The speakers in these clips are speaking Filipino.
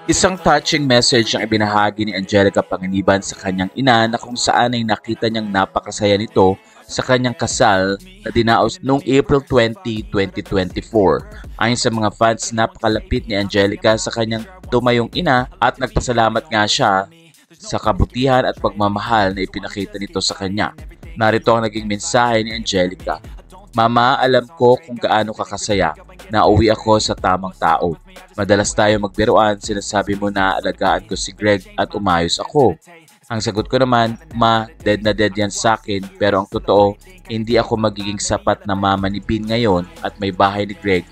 Isang touching message ang ibinahagi ni Angelica Panganiban sa kanyang ina na kung saan ay nakita niyang napakasaya nito sa kanyang kasal na dinaos noong April 20, 2024. Ayon sa mga fans, napakalapit ni Angelica sa kanyang tumayong ina at nagpasalamat nga siya sa kabutihan at pagmamahal na ipinakita nito sa kanya. Narito ang naging mensahe ni Angelica. Mama, alam ko kung gaano ka kasaya. Nauwi ako sa tamang tao. Madalas tayo magbiruan, sinasabi mo na alagaan ko si Greg at umayos ako. Ang sagot ko naman, ma, dead na dead yan sa akin, pero ang totoo, hindi ako magiging sapat na mama ni Bean ngayon at may bahay ni Greg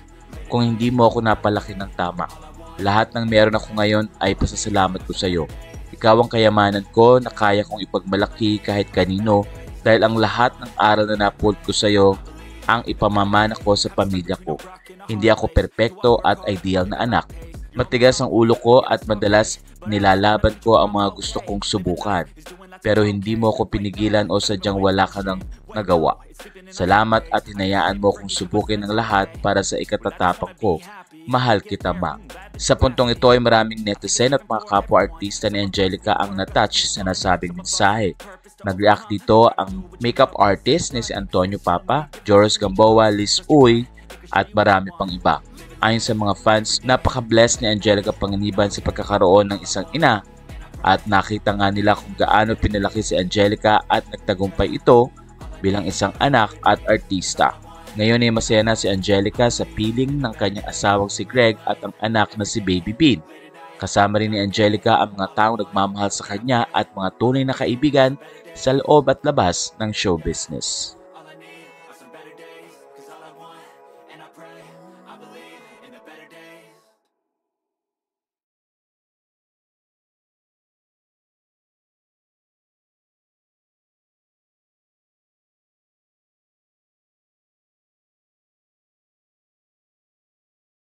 kung hindi mo ako napalaki ng tama. Lahat ng meron ako ngayon ay pasasalamat ko sa iyo. Ikaw ang kayamanan ko na kaya kong ipagmalaki kahit kanino dahil ang lahat ng aral na napulot ko sa iyo ang ipamamana ko sa pamilya ko. Hindi ako perpekto at ideal na anak. Matigas ang ulo ko at madalas nilalaban ko ang mga gusto kong subukan. Pero hindi mo ako pinigilan o sadyang wala ka nang nagawa. Salamat at hinayaan mo kong subukin ang lahat para sa ikatatapang ko. Mahal kita, ma. Sa puntong ito ay maraming netizen at mga kapwa-artista ni Angelica ang natouch sa nasabing mensahe. Nag-react dito ang makeup artist ni si Antonio Papa, Joros Gamboa, Liz Uy, at marami pang iba. Ayon sa mga fans, napaka-blessed ni Angelica Panganiban sa pagkakaroon ng isang ina at nakita nga nila kung gaano pinalaki si Angelica at nagtagumpay ito bilang isang anak at artista. Ngayon ay masaya na si Angelica sa piling ng kanyang asawang si Greg at ang anak na si Baby Bean. Kasama rin ni Angelica ang mga taong nagmamahal sa kanya at mga tunay na kaibigan sa loob at labas ng show business. All I need are some better days, 'cause all I want and I pray, I believe in a better day.